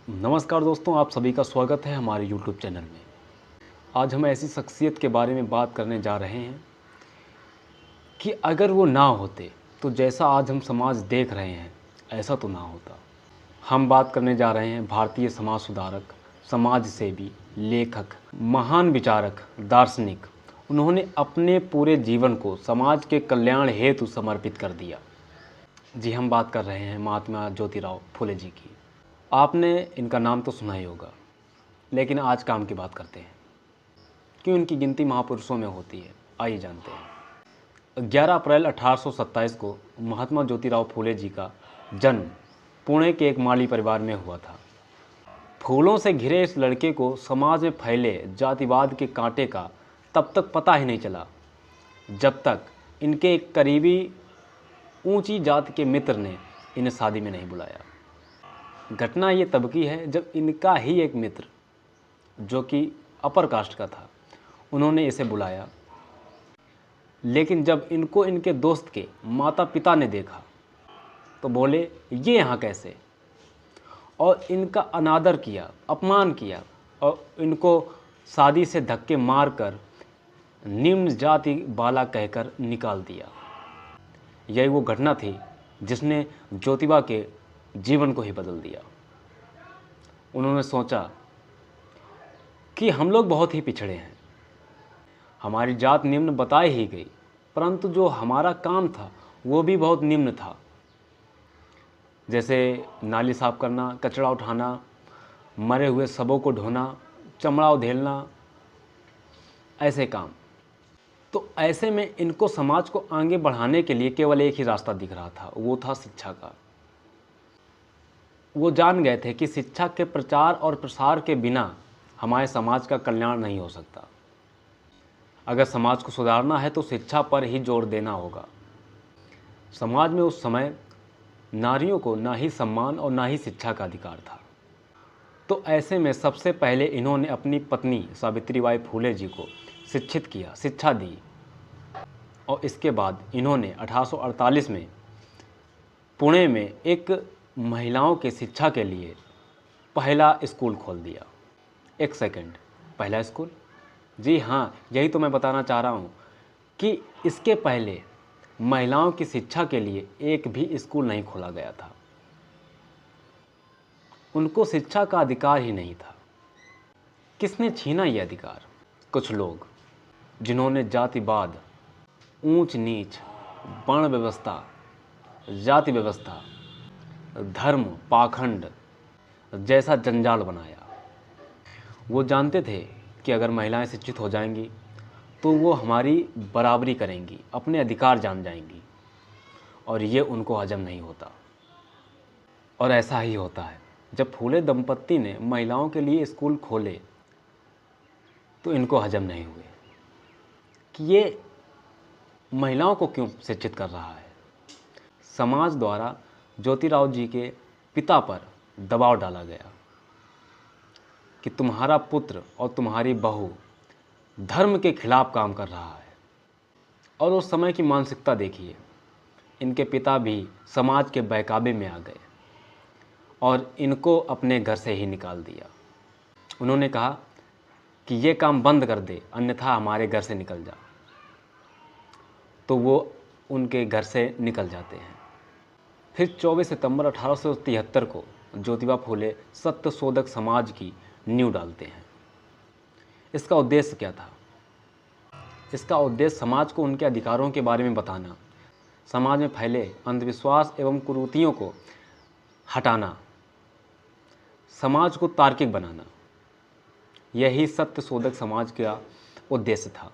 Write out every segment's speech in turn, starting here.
नमस्कार दोस्तों, आप सभी का स्वागत है हमारे YouTube चैनल में। आज हम ऐसी शख्सियत के बारे में बात करने जा रहे हैं कि अगर वो ना होते तो जैसा आज हम समाज देख रहे हैं ऐसा तो ना होता। हम बात करने जा रहे हैं भारतीय समाज सुधारक, समाज सेवी, लेखक, महान विचारक, दार्शनिक। उन्होंने अपने पूरे जीवन को समाज के कल्याण हेतु समर्पित कर दिया। जी, हम बात कर रहे हैं महात्मा ज्योतिराव फुले जी की। आपने इनका नाम तो सुना ही होगा, लेकिन आज काम की बात करते हैं। क्यों इनकी गिनती महापुरुषों में होती है, आइए जानते हैं। 11 अप्रैल 1827 को महात्मा ज्योतिराव फुले जी का जन्म पुणे के एक माली परिवार में हुआ था। फूलों से घिरे इस लड़के को समाज में फैले जातिवाद के कांटे का तब तक पता ही नहीं चला जब तक इनके एक करीबी ऊंची जाति के मित्र ने इन्हें शादी में नहीं बुलाया। घटना ये तब की है जब इनका ही एक मित्र, जो कि अपर कास्ट का था, उन्होंने इसे बुलाया। लेकिन जब इनको इनके दोस्त के माता पिता ने देखा तो बोले ये यहाँ कैसे, और इनका अनादर किया, अपमान किया और इनको शादी से धक्के मारकर निम्न जाति वाला कहकर निकाल दिया। यही वो घटना थी जिसने ज्योतिबा के जीवन को ही बदल दिया। उन्होंने सोचा कि हम लोग बहुत ही पिछड़े हैं, हमारी जात निम्न बताई ही गई, परंतु जो हमारा काम था वो भी बहुत निम्न था। जैसे नाली साफ करना, कचरा उठाना, मरे हुए शवों को ढोना, चमड़ा उधेलना, ऐसे काम। तो ऐसे में इनको समाज को आगे बढ़ाने के लिए केवल एक ही रास्ता दिख रहा था, वो था शिक्षा का। वो जान गए थे कि शिक्षा के प्रचार और प्रसार के बिना हमारे समाज का कल्याण नहीं हो सकता। अगर समाज को सुधारना है तो शिक्षा पर ही जोर देना होगा। समाज में उस समय नारियों को ना ही सम्मान और ना ही शिक्षा का अधिकार था। तो ऐसे में सबसे पहले इन्होंने अपनी पत्नी सावित्रीबाई फुले जी को शिक्षित किया, शिक्षा दी। और इसके बाद इन्होंने 1848 में पुणे में एक महिलाओं की शिक्षा के लिए पहला स्कूल खोल दिया। एक सेकंड, पहला स्कूल? जी हाँ, यही तो मैं बताना चाह रहा हूँ कि इसके पहले महिलाओं की शिक्षा के लिए एक भी स्कूल नहीं खोला गया था। उनको शिक्षा का अधिकार ही नहीं था। किसने छीना ये अधिकार? कुछ लोग जिन्होंने जातिवाद, ऊंच नीच, वर्ण व्यवस्था, जाति व्यवस्था, धर्म, पाखंड जैसा जंजाल बनाया। वो जानते थे कि अगर महिलाएं शिक्षित हो जाएंगी तो वो हमारी बराबरी करेंगी, अपने अधिकार जान जाएंगी, और ये उनको हजम नहीं होता। और ऐसा ही होता है। जब फूले दंपत्ति ने महिलाओं के लिए स्कूल खोले तो इनको हजम नहीं हुए कि ये महिलाओं को क्यों शिक्षित कर रहा है। समाज द्वारा ज्योतिराव जी के पिता पर दबाव डाला गया कि तुम्हारा पुत्र और तुम्हारी बहू धर्म के खिलाफ काम कर रहा है। और उस समय की मानसिकता देखिए, इनके पिता भी समाज के बहकावे में आ गए और इनको अपने घर से ही निकाल दिया। उन्होंने कहा कि ये काम बंद कर दे, अन्यथा हमारे घर से निकल जा। तो वो उनके घर से निकल जाते हैं। फिर 24 सितंबर 1873 को ज्योतिबा फुले सत्यशोधक समाज की नींव डालते हैं। इसका उद्देश्य क्या था? इसका उद्देश्य समाज को उनके अधिकारों के बारे में बताना, समाज में फैले अंधविश्वास एवं कुरीतियों को हटाना, समाज को तार्किक बनाना। यही सत्यशोधक समाज का उद्देश्य था।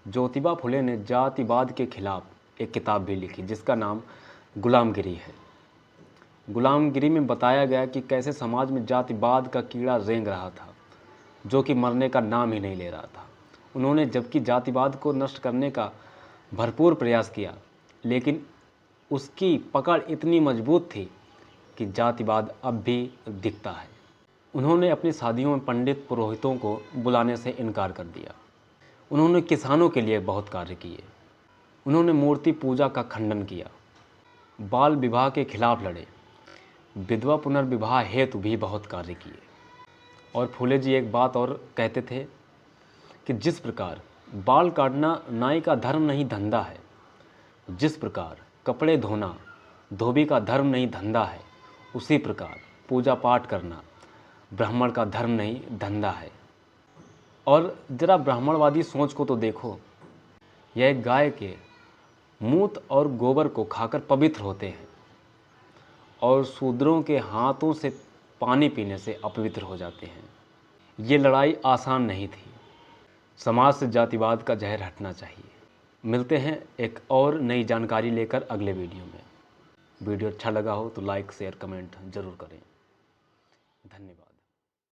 ज्योतिबा फुले ने जातिवाद के खिलाफ एक किताब भी लिखी जिसका नाम गुलामगिरी है। गुलामगिरी में बताया गया कि कैसे समाज में जातिवाद का कीड़ा रेंग रहा था, जो कि मरने का नाम ही नहीं ले रहा था। उन्होंने जबकि जातिवाद को नष्ट करने का भरपूर प्रयास किया, लेकिन उसकी पकड़ इतनी मजबूत थी कि जातिवाद अब भी दिखता है। उन्होंने अपनी शादियों में पंडित पुरोहितों को बुलाने से इनकार कर दिया। उन्होंने किसानों के लिए बहुत कार्य किए। उन्होंने मूर्ति पूजा का खंडन किया, बाल विवाह के खिलाफ लड़े, विधवा पुनर्विवाह हेतु भी बहुत कार्य किए। और फूले जी एक बात और कहते थे कि जिस प्रकार बाल काटना नाई का धर्म नहीं धंधा है, जिस प्रकार कपड़े धोना धोबी का धर्म नहीं धंधा है, उसी प्रकार पूजा पाठ करना ब्राह्मण का धर्म नहीं धंधा है। और ज़रा ब्राह्मणवादी सोच को तो देखो, यह गाय के मूत्र और गोबर को खाकर पवित्र होते हैं और शूद्रों के हाथों से पानी पीने से अपवित्र हो जाते हैं। ये लड़ाई आसान नहीं थी। समाज से जातिवाद का जहर हटना चाहिए। मिलते हैं एक और नई जानकारी लेकर अगले वीडियो में। वीडियो अच्छा लगा हो तो लाइक शेयर कमेंट ज़रूर करें। धन्यवाद।